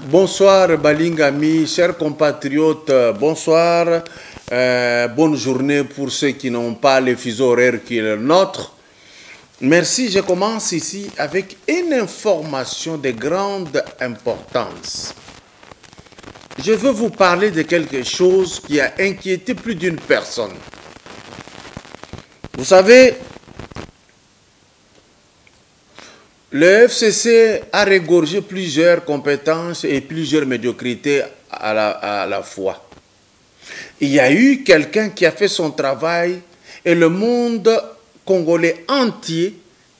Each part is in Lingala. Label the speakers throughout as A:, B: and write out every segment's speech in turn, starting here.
A: Bonsoir Balingami, chers compatriotes, bonsoir, bonne journée pour ceux qui n'ont pas les fuseaux horaires qui sont les nôtres. Merci, je commence ici avec une information de grande importance. Je veux vous parler de quelque chose qui a inquiété plus d'une personne. Vous savez, le FCC a régorgé plusieurs compétences et plusieurs médiocrités à la fois. Il y a eu quelqu'un qui a fait son travail et le monde congolais entier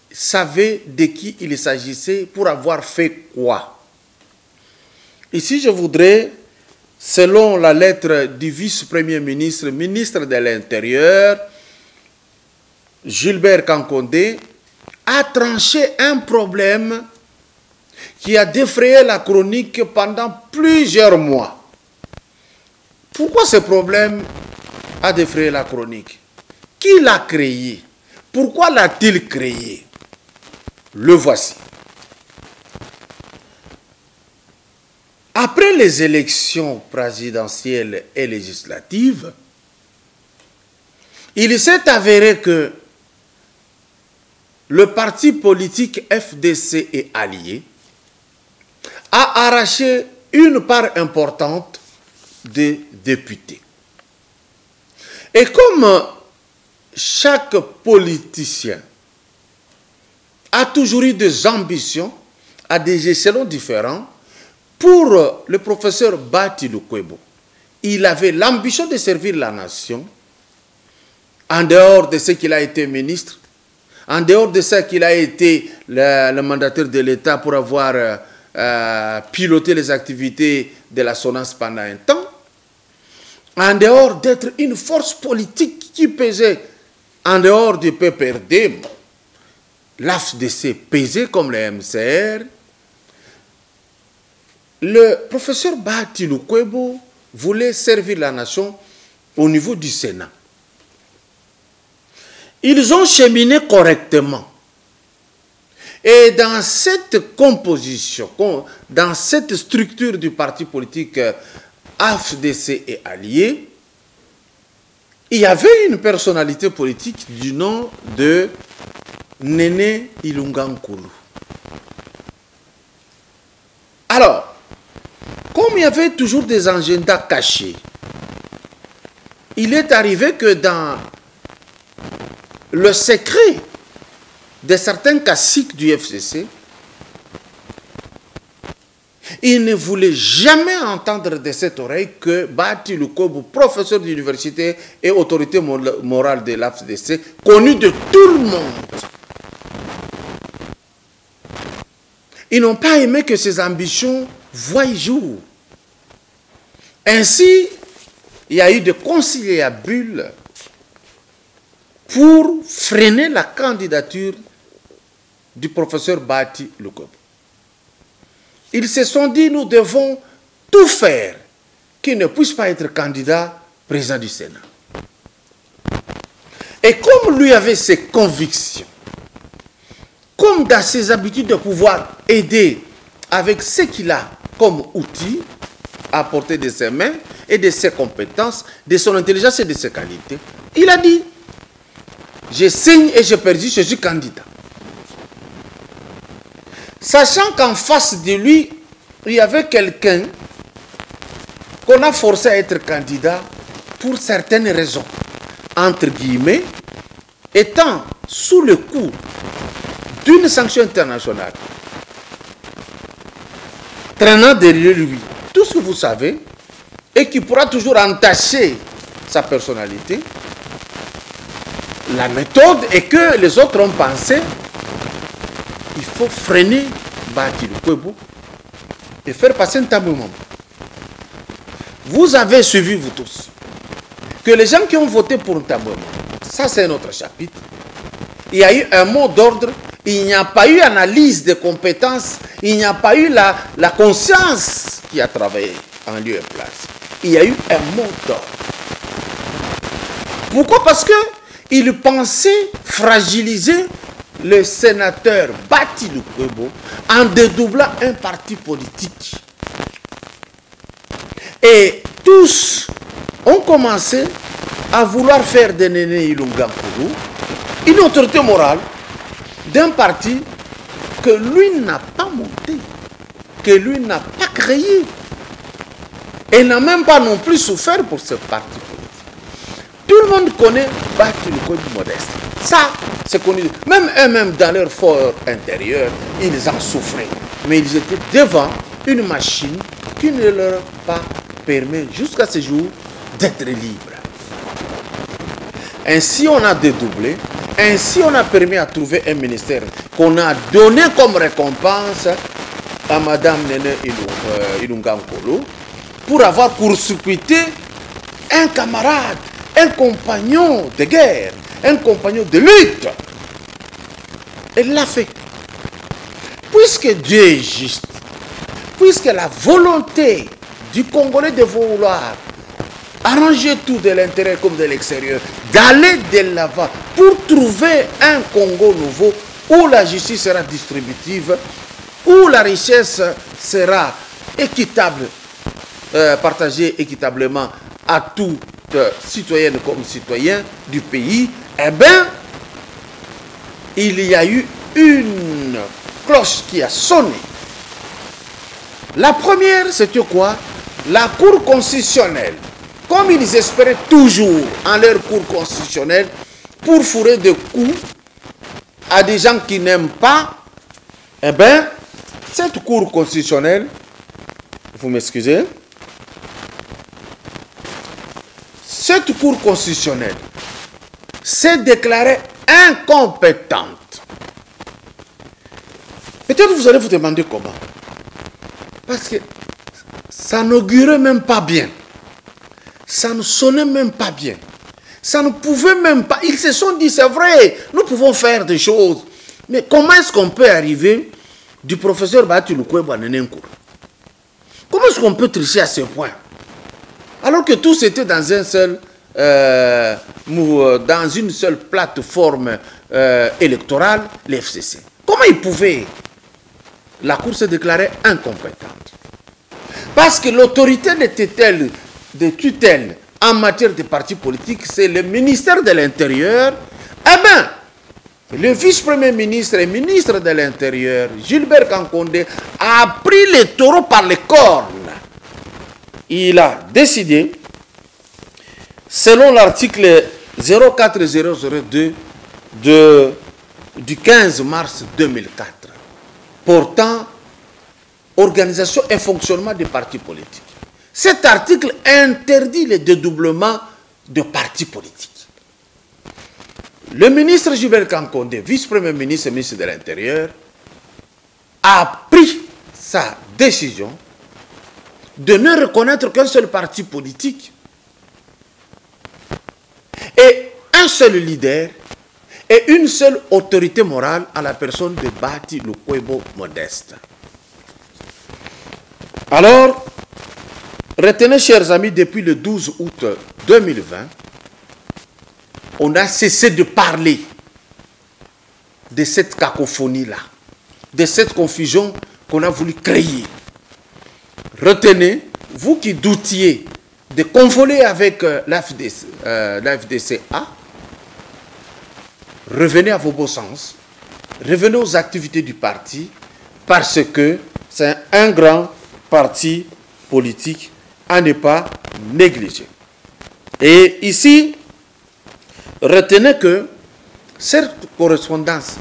A: savait de qui il s'agissait pour avoir fait quoi. Ici, je voudrais, selon la lettre du vice-premier ministre, ministre de l'Intérieur, Gilbert Kankondé, a tranché un problème qui a défrayé la chronique pendant plusieurs mois. Pourquoi ce problème a défrayé la chronique? Qui l'a créé? Pourquoi l'a-t-il créé? Le voici. Après les élections présidentielles et législatives, il s'est avéré que le parti politique FDC et alliés a arraché une part importante des députés. Et comme chaque politicien a toujours eu des ambitions à des échelons différents, pour le professeur Bati Lukwebo, il avait l'ambition de servir la nation en dehors de ce qu'il a été ministre, en dehors de ça qu'il a été le mandataire de l'État pour avoir piloté les activités de la SONAS pendant un temps, en dehors d'être une force politique qui pesait en dehors du PPRD, l'AFDC pesait comme le MCR, le professeur Bati Lukwebo voulait servir la nation au niveau du Sénat. Ils ont cheminé correctement. Et dans cette composition, dans cette structure du parti politique AFDC et alliés, il y avait une personnalité politique du nom de Néné Ilunga-Nkulu. Alors, comme il y avait toujours des agendas cachés, il est arrivé que dans le secret de certains caciques du FCC, il ne voulait jamais entendre de cette oreille que Bati Lukwebo, professeur d'université et autorité morale de l'AFDC, connu de tout le monde. Ils n'ont pas aimé que ses ambitions voient jour. Ainsi, il y a eu des conciliabules pour freiner la candidature du professeur Bati Lukwebo. Ils se sont dit, nous devons tout faire qu'il ne puisse pas être candidat président du Sénat. Et comme lui avait ses convictions, comme dans ses habitudes de pouvoir aider avec ce qu'il a comme outil à portée de ses mains et de ses compétences, de son intelligence et de ses qualités, il a dit, je signe et je perdis, je suis candidat. Sachant qu'en face de lui, il y avait quelqu'un qu'on a forcé à être candidat pour certaines raisons, entre guillemets, étant sous le coup d'une sanction internationale, traînant derrière lui tout ce que vous savez, et qui pourra toujours entacher sa personnalité. La méthode est que les autres ont pensé, il faut freiner Bati Lukwebo et faire passer un tabouement. Vous avez suivi, vous tous, que les gens qui ont voté pour un tabouement, ça c'est un autre chapitre, il y a eu un mot d'ordre, il n'y a pas eu analyse des compétences, il n'y a pas eu la conscience qui a travaillé en lieu et place. Il y a eu un mot d'ordre. Pourquoi? Parce qu'il pensait fragiliser le sénateur Bati Lukwebo en dédoublant un parti politique. Et tous ont commencé à vouloir faire de Néné Ilunga Nkulu une autorité morale d'un parti que lui n'a pas monté, que lui n'a pas créé, et n'a même pas non plus souffert pour ce parti politique. Tout le monde connaît Bati Lukwebo Modeste. Ça, c'est connu. Même eux-mêmes, dans leur fort intérieur, ils en souffraient. Mais ils étaient devant une machine qui ne leur a pas permis, jusqu'à ce jour, d'être libres. Ainsi, on a dédoublé. Ainsi, on a permis à trouver un ministère qu'on a donné comme récompense à Mme Néné Ilunga Nkulu pour avoir court-circuité un camarade, un compagnon de guerre, un compagnon de lutte. Elle l'a fait. Puisque Dieu est juste, puisque la volonté du Congolais de vouloir arranger tout de l'intérieur comme de l'extérieur, d'aller de l'avant pour trouver un Congo nouveau où la justice sera distributive, où la richesse sera équitable, partagée équitablement à toutes citoyennes comme citoyens du pays, eh bien, il y a eu une cloche qui a sonné. La première, c'était quoi? La Cour constitutionnelle. Comme ils espéraient toujours en leur cour constitutionnelle pour fourrer des coups à des gens qui n'aiment pas, eh bien, cette cour constitutionnelle, vous m'excusez, cette cour constitutionnelle s'est déclarée incompétente. Peut-être vous allez vous demander comment. Parce que ça n'augurait même pas bien. Ça ne sonnait même pas bien. Ça ne pouvait même pas. Ils se sont dit, c'est vrai, nous pouvons faire des choses. Mais comment est-ce qu'on peut arriver du professeur Bati Lukwebo à Néné Nkulu? Comment est-ce qu'on peut tricher à ce point? Alors que tous étaient dans un seul, dans une seule plateforme électorale, l'FCC. Comment ils pouvaient? La Cour se déclarait incompétente. Parce que l'autorité de tutelle en matière de partis politiques, c'est le ministère de l'Intérieur. Eh bien, le vice-premier ministre et ministre de l'Intérieur, Gilbert Kankonde, a pris les taureaux par les cornes. Il a décidé, selon l'article 04002 du 15 mars 2004, portant organisation et fonctionnement des partis politiques. Cet article interdit le dédoublement de partis politiques. Le ministre Gilbert Kankonde, vice-premier ministre et ministre de l'Intérieur, a pris sa décision de ne reconnaître qu'un seul parti politique et un seul leader et une seule autorité morale à la personne de Bati Lukwebo Modeste. Alors, Retenez, chers amis, depuis le 12 août 2020, on a cessé de parler de cette cacophonie-là, de cette confusion qu'on a voulu créer. Retenez, vous qui doutiez de convoler avec l'AFDCA, revenez à vos beaux sens, revenez aux activités du parti, parce que c'est un grand parti politique à ne pas négliger. Et ici, retenez que cette correspondance,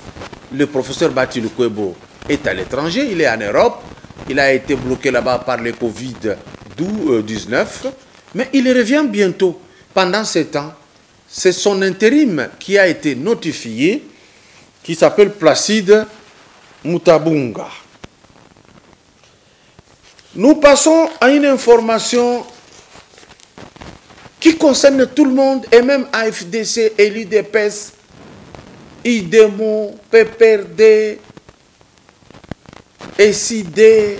A: le professeur Bati Lukwebo est à l'étranger, il est en Europe, il a été bloqué là-bas par le Covid-19, mais il revient bientôt. Pendant ce temps, c'est son intérim qui a été notifié, qui s'appelle Placide Mutabunga. Nous passons à une information qui concerne tout le monde, et même AFDC et l'UDPS, IDEMO, PPRD, SID,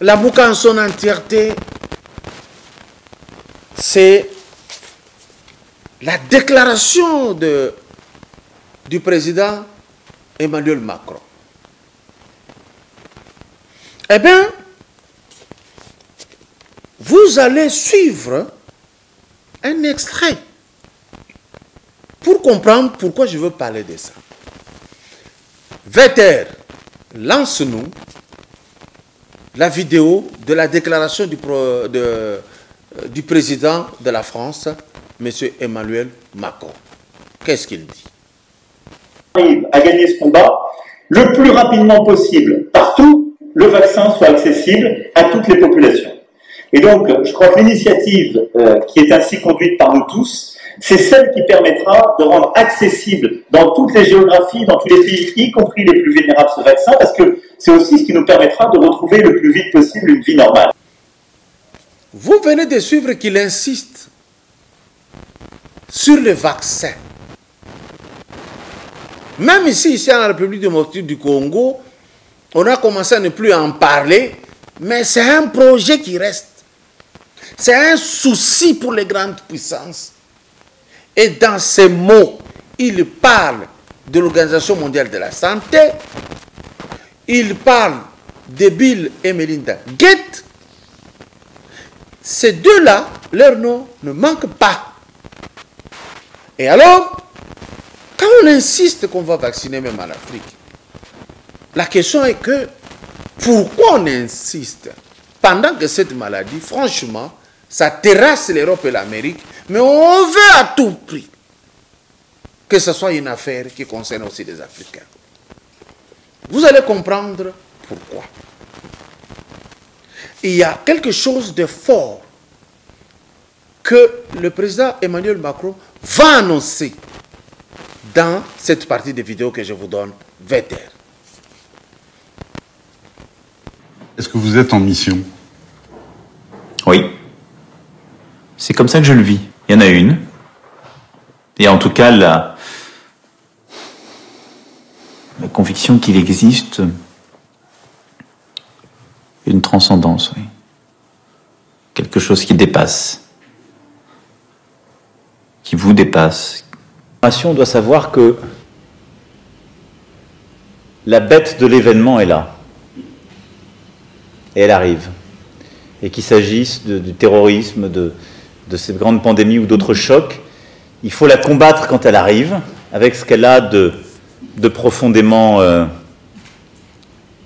A: la Mouka en son entièreté. C'est la déclaration du président Emmanuel Macron. Eh bien, vous allez suivre un extrait pour comprendre pourquoi je veux parler de ça. Vetter, lance-nous la vidéo de la déclaration du président de la France, M. Emmanuel Macron. Qu'est-ce qu'il dit?
B: Arrive à gagner ce combat le plus rapidement possible partout, le vaccin soit accessible à toutes les populations. Et donc, je crois que l'initiative qui est ainsi conduite par nous tous, c'est celle qui permettra de rendre accessible dans toutes les géographies, dans tous les pays, y compris les plus vulnérables, ce vaccin, parce que c'est aussi ce qui nous permettra de retrouver le plus vite possible une vie normale.
A: Vous venez de suivre qu'il insiste sur le vaccin. Même ici en République démocratique du Congo, on a commencé à ne plus en parler, mais c'est un projet qui reste. C'est un souci pour les grandes puissances. Et dans ces mots, il parle de l'Organisation mondiale de la santé, il parle de Bill et Melinda Gates. Ces deux-là, leur nom ne manque pas. Et alors, quand on insiste qu'on va vacciner même en Afrique, la question est que, pourquoi on insiste pendant que cette maladie, franchement, ça terrasse l'Europe et l'Amérique, mais on veut à tout prix que ce soit une affaire qui concerne aussi les Africains. Vous allez comprendre pourquoi. Il y a quelque chose de fort que le président Emmanuel Macron va annoncer dans cette partie de vidéo que je vous donne, Vetter.
C: Est-ce que vous êtes en mission?
D: Oui. C'est comme ça que je le vis. Il y en a une. Et en tout cas, la conviction qu'il existe une transcendance, oui. Quelque chose qui dépasse. Qui vous dépasse. La nation doit savoir que la bête de l'événement est là. Et elle arrive. Et qu'il s'agisse du terrorisme, de cette grande pandémie ou d'autres chocs, il faut la combattre quand elle arrive, avec ce qu'elle a de profondément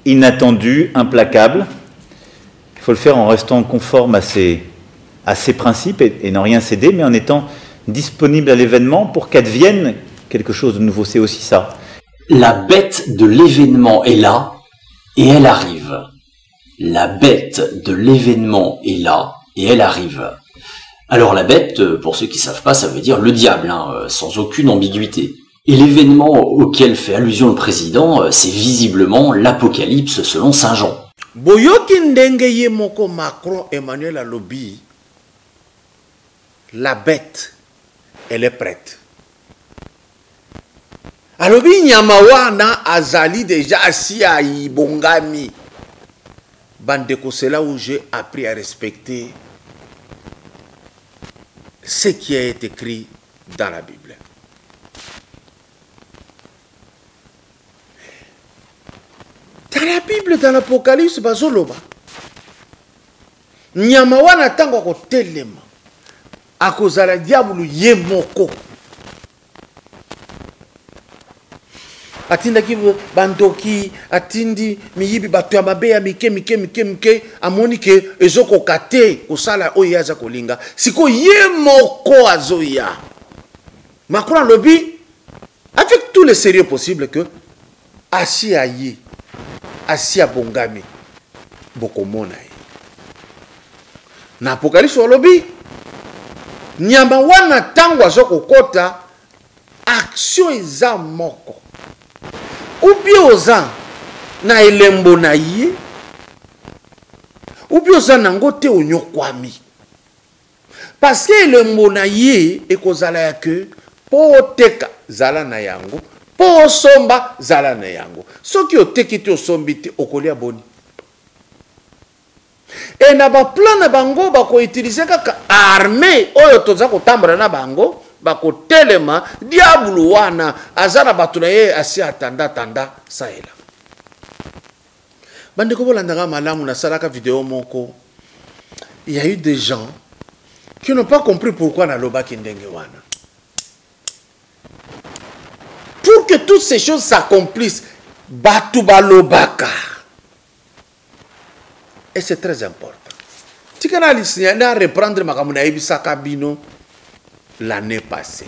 D: inattendu, implacable. Il faut le faire en restant conforme à ses principes et n'en rien céder, mais en étant disponible à l'événement pour qu'advienne quelque chose de nouveau. C'est aussi ça.
E: La bête de l'événement est là et elle arrive. La bête de l'événement est là et elle arrive. Alors la bête, pour ceux qui ne savent pas, ça veut dire le diable, hein, sans aucune ambiguïté. Et l'événement auquel fait allusion le président, c'est visiblement l'Apocalypse selon Saint Jean.
A: Boyoki ndenge ye moko Macron Emmanuel alobi, la bête, elle est prête. Alobi nyama wana azali déjà si a ibongami. Bandeko, c'est là où j'ai appris à respecter ce qui est écrit dans la Bible. Dans la Bible, dans l'Apocalypse, bazoloba. Nyama wana tango ko telema. Akozala diabulu ye moko. Atindaki bandoki, atindi miyibi batu ya mabe ya mike amoni ke ezoko kate kosala oyo aza kolinga. Siko ye moko azoya. Makura lobi avec tout le sérieux possible que asi ayi asi abongami bokomona ye. Na Apocalypse olobi nyama wana tango azoko kota action eza moko. Ubi oza na elembo na ye, ubi oza nango te onyokwami. Parce que elembo na ye ekozala ya ke po teka zala na yango, po somba zala na yango. Soki oteki te osombi te okolia boni. E na ba plan na bango bako utiliser kaka armée oyo toza kotambola na bango. Bako telema diabulu wana azana batu na ye asi atanda saela. Bandeko bolandanga malamu na salaka vidéo moko. Il y a eu des gens qui n'ont pas compris pourquoi na lobaki ndenge wana. Pour que toutes ces choses s'accomplissent, batu balobaka. Et c'est très important. Tikana lisnya na reprendre makamuna ebisaka bino l'année passée.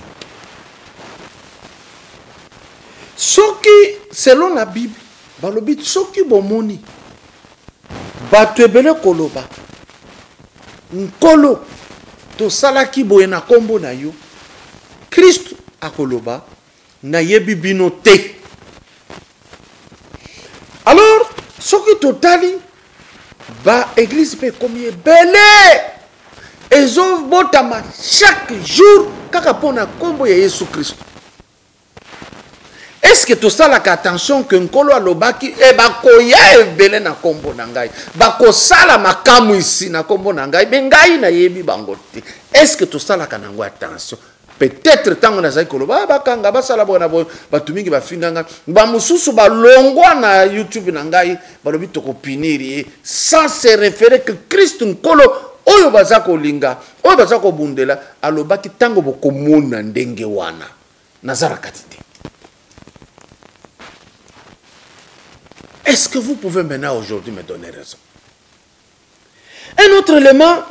A: Soki, selon la Bible, balobi soki bomoni, batwebele koloba, nkolo, to salaki boye na kombo na yo, Christ akoloba, na yebi bino te. Alors, soki totali, ba église pe komie belé, ils ont botama chaque jour kaka pona kombo ya Yesu Christ. Est-ce que tout ça la attention que nkolo alobaki e bakoya ebele na kombo na ngai bako sala makamu ici na kombo na ngai bengai na yebi bango te. Est-ce que tout ça la kanango attention? Peut-être tango na zai koloba bakanga basala bona bo batumingi bafinganga ba mususu balongwa na YouTube na ngai balobi tokopiniri sans se référer que Christ nkolo oyo bazako linga, oyo bazako bundela, alobaki tango bokomona ndenge wana. Nazara katite. Est-ce que vous pouvez maintenant aujourd'hui me donner raison? Un autre élément,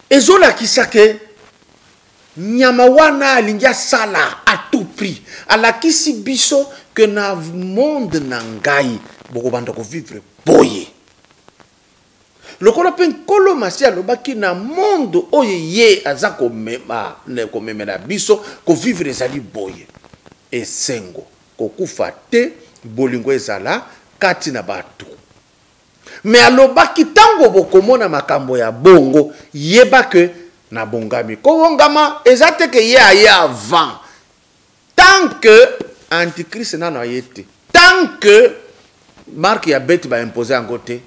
A: ezola kisake, nyama wana alingia sala à tout prix. Alakisi biso que na monde nangai, boko bandako vivre boye. Lokola pe nkolo masi alobaki na monde oye ye aza komemela biso ko vivre ezali boye. Esengo kokufa te bolingo ezala kati na batu. Mais alobaki tango bokomona makambo ya bongo yeba ke na bongami. Kobongama ezate ke ye aye avant. Tant que antichrist nana yete. Tant que marque ya bête ba imposer en côté.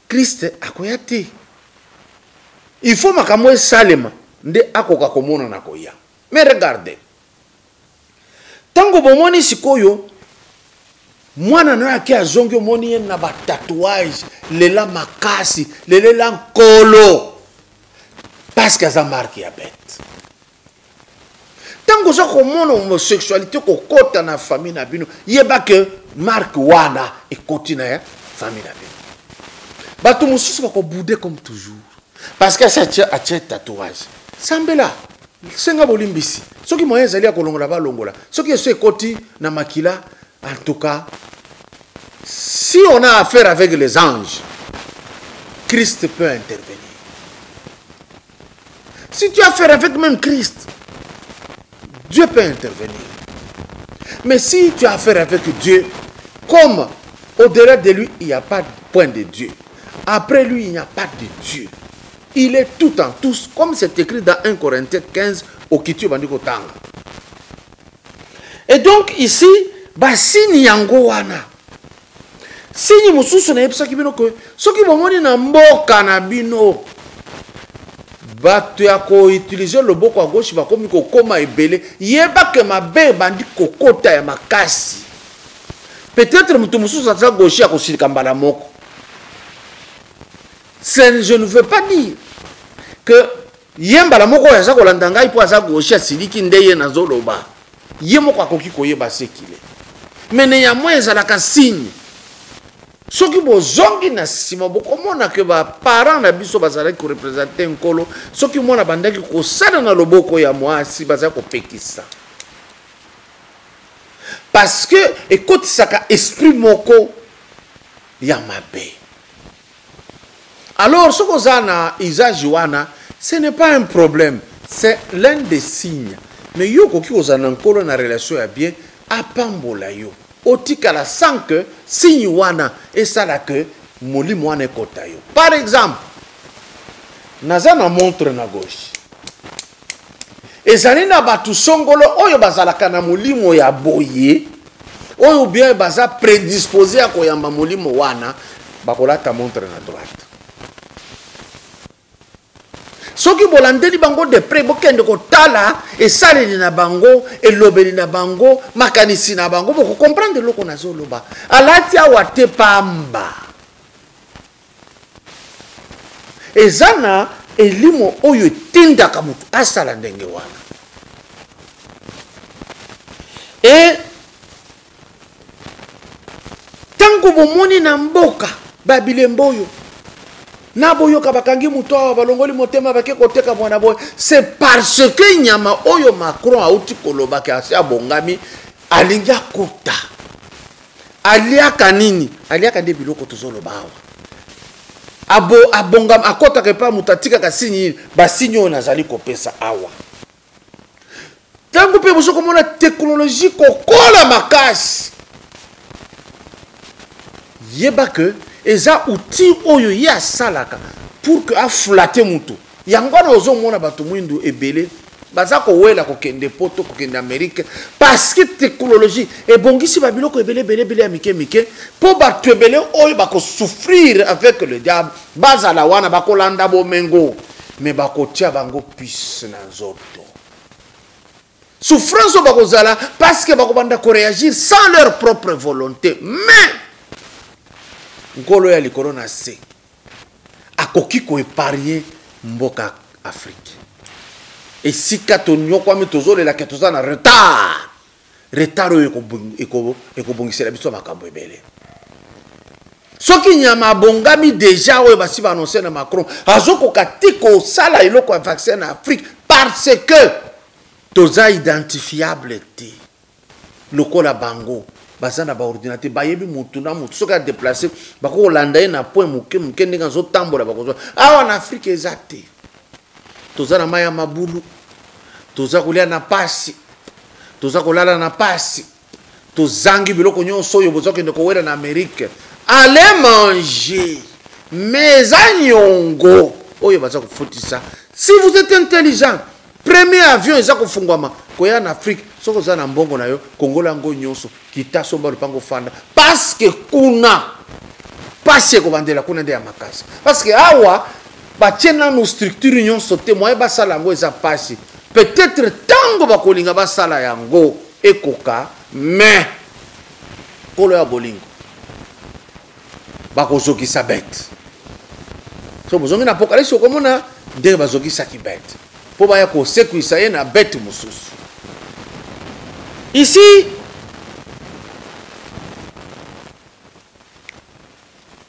A: Christ akoyate. Il faut makambo salema nde akoka komona na koya. Mais regardez. Tango bomoni sikoyo mwana na yake azongi omoni na ba tatouage lela makasi lela nkolo parce que ça marque ya bête. Tango za komona homosexualité kokota na famille na bino yeba ke marque wana e continue ya famille na bino. Batu mususu bako bouder comme toujours. Parce que ça a tatouage. Sambela. Senga bolimbisi. Soki moyen zali akolongola ba longola. Soki eso ekoti na makila, en tout cas, si on a affaire avec les anges, Christ peut intervenir. Si tu as affaire avec même Christ, Dieu peut intervenir. Mais si tu as affaire avec Dieu, comme au-delà de lui, il n'y a pas de point de Dieu. Après lui, il n'y a pas de Dieu. Il est tout en tous, comme c'est écrit dans 1 Corinthiens 15, au Kitio Bandiko Tanga. Et donc ici, Basini Yango wana. Signe mosusu na yebisa kibino ko soki bomoni na mboka na bino bato ya ko utiliser le boko à gauche ba komi ko koma ebele yeba ke mabe bandi kokota ya makasi. Peut-être mutu mosusu atza gauche ya ko silika mbala moko. Je ne veux pas dire que yemba la moko ya za ko landa ngai po aza gauche ya siliki ndeye na zoloba. Yemoko akoki koyeba sekile. Mais néanmoins ezalaka signe. Soki bozongi na sima bokomona ke ba parents na biso bazalaki ko représenter nkolo soki mwana bandaki ko sala na loboko ya mwasi bazali ko pekisa parce que ekotisaka esprit moko ya mabe. Alors ce qu'on a na usage wana ce n'est pas un problème, c'est l'un des signes. Mais yo koki ozana nkolo na relation ya bien apambola yo otikala sans que signe wana esala que molimo wana ekota yo. Par exemple, naza na montre na gauche ezali na batu songolo oyo bazalaka na molimo ya boye oyo bien baza prédisposé à koyamba molimo wana bakolata montre na droite. Soki bolandeli bango de près bokende kotala esaleli na bango elobeli na bango makanisi na bango boko comprendre loko nazoloba alati awa te pamba ezana elimo oyo etindaka mutu asala ndenge wana et tango bomoni na mboka babilembo oyo na boyo kabakangi muto balongoli motema bake koteka mwana boy c'est parce que nyama oyo Macron auti koloba ke asia bongami alinga kota aliaka nini aliaka nde biloko tozoloba awa abongam akota ke pa mutatika ka sinyi ba sinyo nazali kopesa awa tango pe boso komona technologie kokola makasi yeba que eza outil oyo ya salaka pour que a flatter mutu yangwana ozo mona bato mwindu ebele baza ko wela ko kende poto ko kende Amérique parce que technologie et bongisi ba biloko ebele ya mike po bato ebele oyo bako souffrir avec le diable bazala wana bako landa bomengo mais bako tia bango puisse na nzoto souffrance bako zala parce que bako banda ko réagir sans leur propre volonté mais nkolo ya likolo na se akoki ko épargner mboka Afrique et si katonyo kwa mitozolela ke tozana retard oyo ekobongisela biso makambo ebele soki nyama bongami déjà oyo basi ba annoncer na Macron azoko katiko sala iloko ya vaccin na Afrique parce que toza identifiable te lokola bango bazana ba ordinateur bayebi mutu na mutu soka déplacer bako landa na point muke ndinga zo tambola bako awa na Afrique ezate tozana maya mabulu toza kolia na pasi toza kolala na pasi tozangi biloko nyonso oyo bozoke ndeko wera na Amérique allez manger mais anyongo oyo baza kufutisa si vous êtes intelligent premier avion eza kufungwama koya na Afrique soko za na mbongo na yo kongola ngo nyonso kitaso ba lupango fanda parce que kuna passe ko bandela kuna nde ya makasi parce que awa ba tiena no structure nyonso te moye ba sala ngo eza passe peut-être tango ba kolinga ba sala yango ekoka mais kolo ya bolingo ba kozoki sa bête so bozongi na apocalypse okomona ndenge bazoki sa ki bête po ba ya ko sekuisa ye na bête mususu. Ici,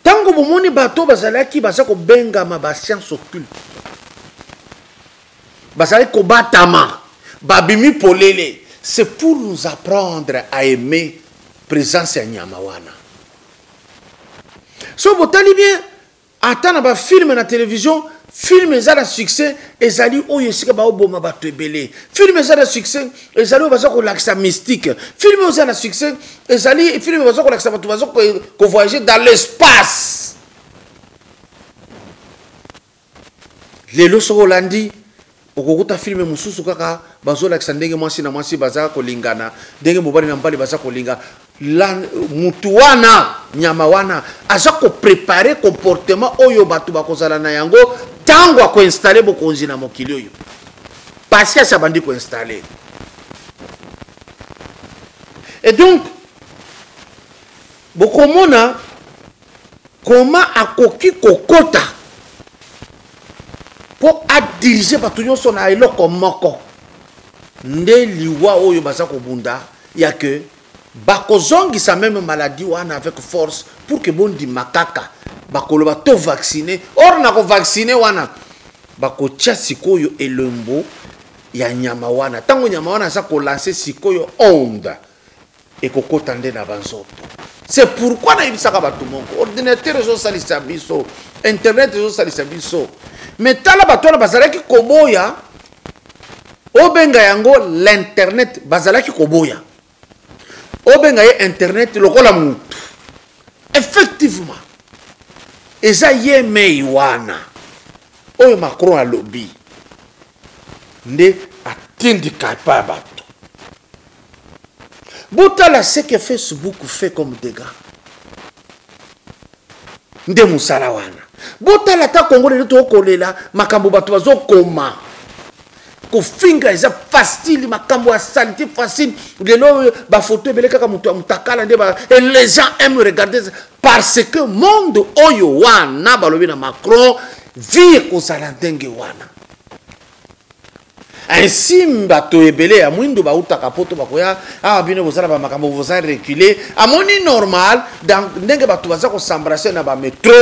A: tango bomoni bato bazalaki bazako bengama ba science occulte bazalaki ko batama babimi polele c'est pour nous apprendre à aimer présence ya nyama wana so botali bien atana ba film na télévision film ezala succès ezali oyo esika ba oboma bato ebele film ezala succès ezali oyo baza kolakisa mystique film ezala succès ezali film baza kolakisa bato baza ko voyager dans l'espace lelo soko landi okokuta film mususu kaka bazolakisa ndenge mwasi na mwasi baza kolingana ndenge mobali na mbali baza kolinga mutu wana nyama wana aza ko préparer comportement oyo batu bakozala na yango tango ko installer bokonzi na mokili oyo parce que ça bandi ko installer. Et donc bokomona comment akoki kokota pour diriger batu nyonso na eloko moko nde liwa oyo baza kobunda ya que bakozongisa même maladie wana avec force pour que bondi makaka bakoloba to vacciner or na ko vacciner wana bakotia sikoyo elembo ya nyama wana tango nyama wana za ko lancer sikoyo onde et kokota nde na banzoto. C'est pourquoi na ibisaka batu moko ordinateur zo salisa biso internet zo salisa biso mais tala bato na bazalaki koboya obenga yango l'internet bazalaki koboya obenga ye internet lokola mutu effectivement eza ye mei wana oyo Macron alobi nde atindika pa bato. Botala ce que Facebook fait comme dégâts nde musala wana botala ta Congo le to kolela makambo bato bazo koma ko finga eza facile makambo ya santé facile lelo ba photo belé kaka mutu mutakala nde ba et les gens aiment regarder parce que monde oyo wana balobi na Macron vie ko sala ndenge wana. Ainsi bato ebele ya mwindo ba utaka poto bakoya bino bozala ba makambo bozala reculer amoni normal dans ndenge bato baza ko s'embrasser na ba métro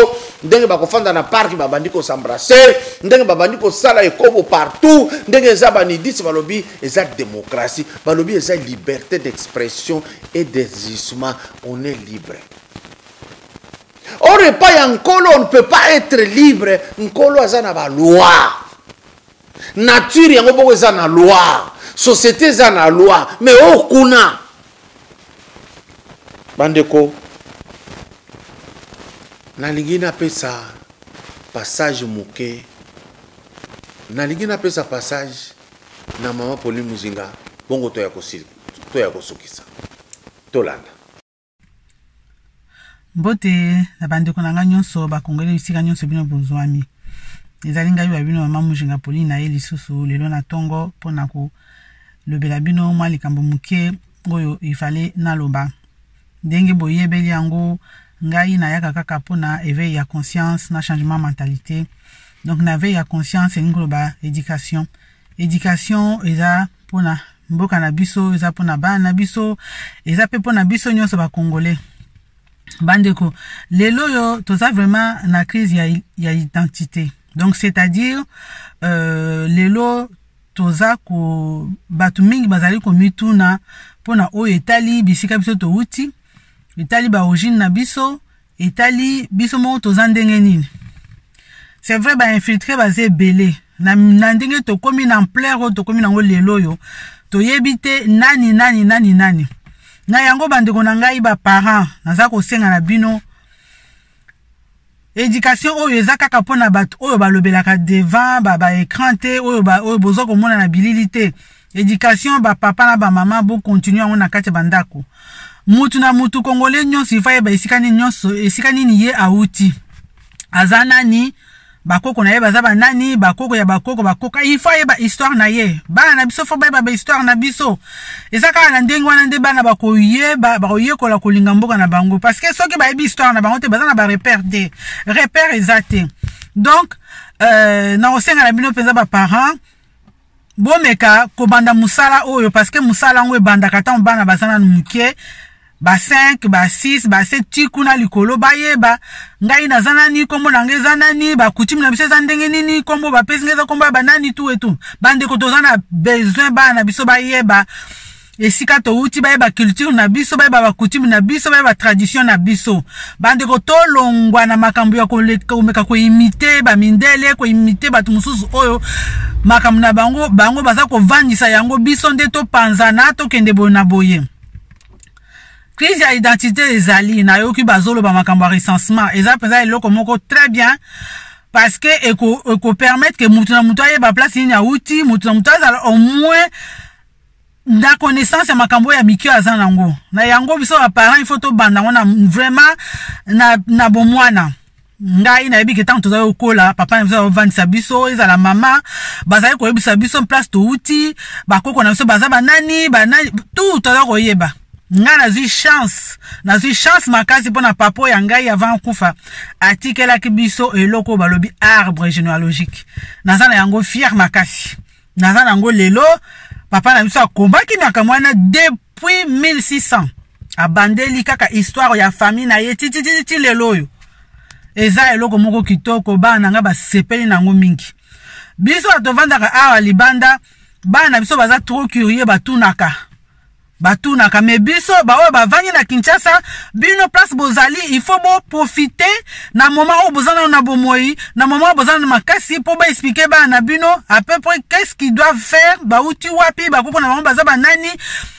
A: ndenge ba ko fanda na parc ba bandi ko s'embrasser ndenge ba bandi ko sala ekobo partout ndenge za bani disi balobi eza démocratie balobi eza liberté d'expression et d'existence, on est libre. Or pas ya nkolo on ne peut pas être libre nkolo azana ba loi. Nature yango boko eza na loi, société eza na loi, mais okuna bandeko nalingi na pesa passage moke nalingi na pesa passage na mama Pauline Muzinga bongo to ya kosukisa tolanda
F: mbote na bandeko na nyonso bakongole bisika nyonso bino bozwami ezalinga yo bino mama Muzinga Pauline na eli susu lelo na tongo pona ko lobela bino mwa likambo muke oyo ifale na loba ndenge boyebeli yango ngai na yaka kaka pona éveil ya conscience na changement mentalité. Donc na veille ya conscience ngoloba éducation eza pona mboka na biso eza pona bana biso eza pe pona biso nyonso ba congolais bandeko lelo yo toza vraiment na crise ya identité. Donc c'est-à-dire lelo toza ko batu mingi bazali ko mituna pona o etali bisika biso to uti etali ba origine na biso etali biso mo toza ndenge nini. C'est vrai ba infiltré bazé belé na ndenge to komi na ampleur to komi na ngo lelo yo to yebite nani na yango bandeko na ngai ba parents naza ko senga na bino éducation oyo eza kaka pona bato oyo balobelaka devant ba écran te oyo bozo ko mona na bililité. Éducation ba papa na ba maman bo continuer on na kati bandako mutu na mutu congolais nyonso ifaye ba isikani nyonso isikani ni ye auti azana ni bakoko na ye baza ba nani bakoko ya bakoko bakoka ifaye ba histoire na ye bana na biso fo ba histoire na biso ezaka na ndenge wana nde bana bakoye kola kolinga mboka na bango parce que soki ba histoire na bango te baza na ba repère ezate. Donc na osenga na bino penza ba parents bomeka ko banda musala oyo parce que musala ngo ebanda kata bana bazana muke ba 5 ba 6 ba 7 tikuna likolo bayeba ngai na zanani kombo na ngeza nani ba kutimi na biso za ndenge nini kombo ba pesi ngeza kombo ba nani tout et tout bande ko tozana besoin bana biso bayeba esika to uti bayeba culture na biso bayeba ba kutimi na biso bayeba tradition na biso bande ko tolongwa na makambo ya komeka ko imiter ba mindele ko imiter batu mususu oyo makambo na bango baza ko vandisa yango biso nde to panzana to kende bona boye. Crise ya identité ezali na yoki bazolo ba makambo ya recensement eza penza eloko moko très bien parce que eko permettre que mutu na mutu aye ba place ni ya uti mutu na mutu azala au moins na connaissance ya makambo ya mikio aza nango na yango biso ba parents il faut to banda wana vraiment na bomwana ngai na yebiki tant toza okola papa na biso vandisa biso ezala mama bazali ko yebisa biso place to uti bakoko na biso baza banani tout toza ko yeba nga nazi chance makasi pona papo ya ngai avant kufa atikela ki biso eloko balobi arbre généalogique naza na yango fier makasi naza nango lelo papa na biso akombaki makambo wana depuis 1600 abandeli kaka histoire ya famille na ye titi lelo oyo eza eloko moko kitoko bana nga basepeli nango mingi biso atovandaka awa libanda bana biso baza trop curieux batunaka mais biso oyo bavandi na Kinshasa bino place bozali il faut bo profiter na moment où bozana na bomoi na moment où bozana na makasi pour ba expliquer bana bino à peu près qu'est-ce qu'ils doivent faire uti wapi bakoko na bango baza banani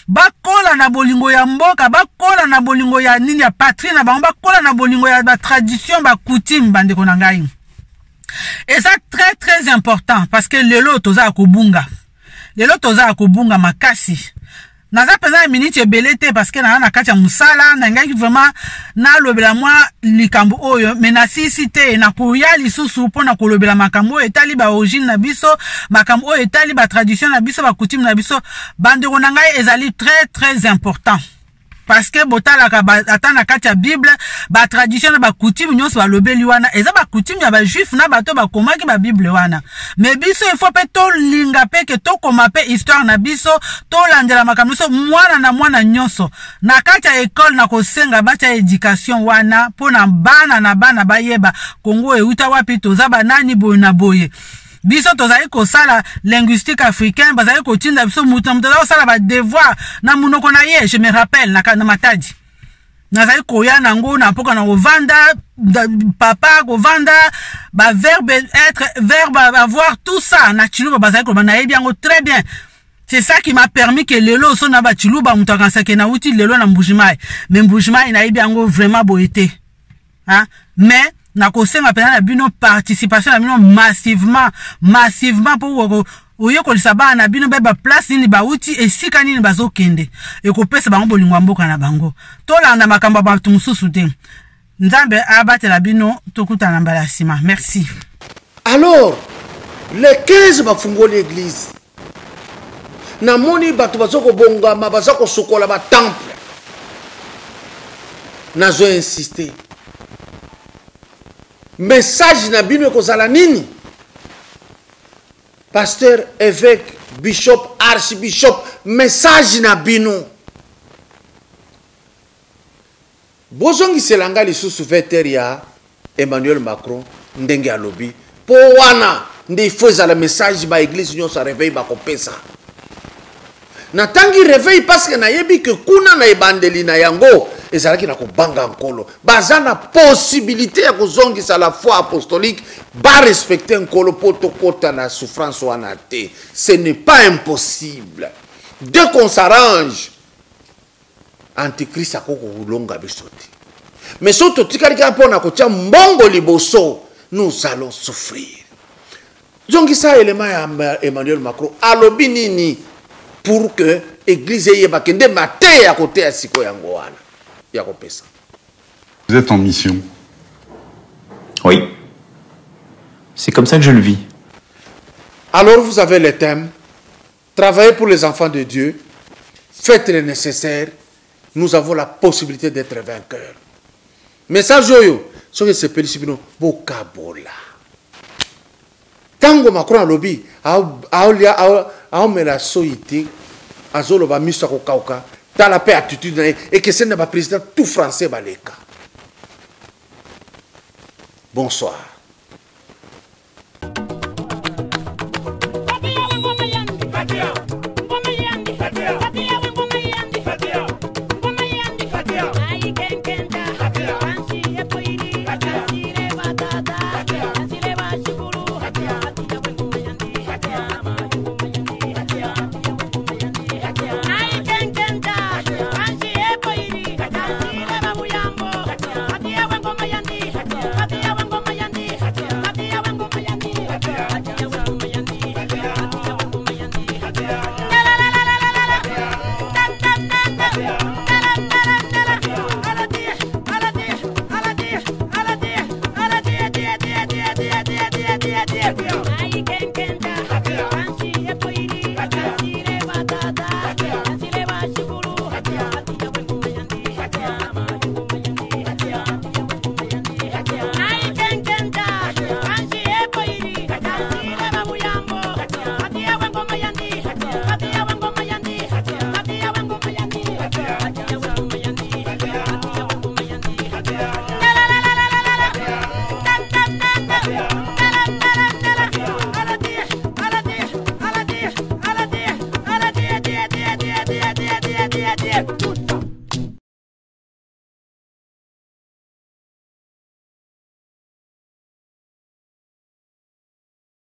F: bakola na bolingo ya mboka bakola na bolingo ya nini ya patrie na bango bakola na bolingo ya ba tradition ba coutume bandeko na ngai. Et ça très important parce que lelo toza akobunga makasi naza peza minute ebelete parce que na kati ya musala na ngai vraiment na lobela mwa likambo oyo menasisi te na koya lisusu pona kolobela makambo etali ba origine na biso makambo oyo etali ba tradition na biso ba coutume na biso bandeko na ngai ezali très important parce que botalaka ata na kati ya Bible ba tradition na ba coutume nyonso balobeli wana eza ba coutume ya ba juif na bato bakomaki ba Bible wana mais biso il faut pe to linga pe ke to koma pe histoire na biso to landela makambo so mwana na mwana nyonso na kati ya école na kosenga bacha education wana pona bana bayeba Kongo euta wapi toza banani boye na boye biso tozali kosala linguistique africain bazali kotinda biso mutu sala ba devoir na munoko na ye je me rappelle na matadi nazali koya nango na poka na ovanda papa govanda ba verbe être verbe avoir tout ça na chiluba bazali ko na yebi yango très bien. C'est ça qui m'a permis que lelo so na ba chiluba mutu akansake na uti lelo na Mbujimai mais Mbujimai na yebi yango vraiment boyete hein mais na kosenga pena na bino participation na bino massivement pour oyo kolisa bana bino beba place nini bauti esika nini bazokende ekopesa bango bolingo mboka na bango tolanda makambo bato mususu te nzambe abatela bino tokuta na mbala sima. Merci.
A: Alors les 15 bafungo l'église na moni bato bazoko bongama bazoko sokola ba temple nazo insister message na bino ekozala nini pasteur évêque bishop archbishop message na bino bozongisela nga lisusu veter ya Emmanuel Macron ndenge alobi po wana nde ifo ezala message ba église nyonso réveil bakopesa na tangi réveil parce que nayebi que kuna na ebandeli na yango ezalaki na kobanga nkolo baza na possibilité ya kozongisa la foi apostolique ba respecter nkolo poto kota na souffrance wana te. Ce n'est pas impossible dès qu'on s'arrange antichrist akoko ulonga bisoti mais soto tikalika pona kotia mbongo liboso nous allons souffrir. Zongisa élément ya Emmanuel Macron alobi nini pour que église yeba kende mate ya côté ya siko yango wana.
C: Vous êtes en mission.
D: Oui. C'est comme ça que je le vis.
A: Alors vous avez les thèmes. Travaillez pour les enfants de Dieu. Faites le nécessaire. Nous avons la possibilité d'être vainqueurs. Message yo, ce que c'est pélicibino bokabola. Tango Macron lobby, a la soïté, azolo ba misa ko kauka. Dans la paix attitude et que ce n'est pas président tout français baleka. Bonsoir.
G: Fatia.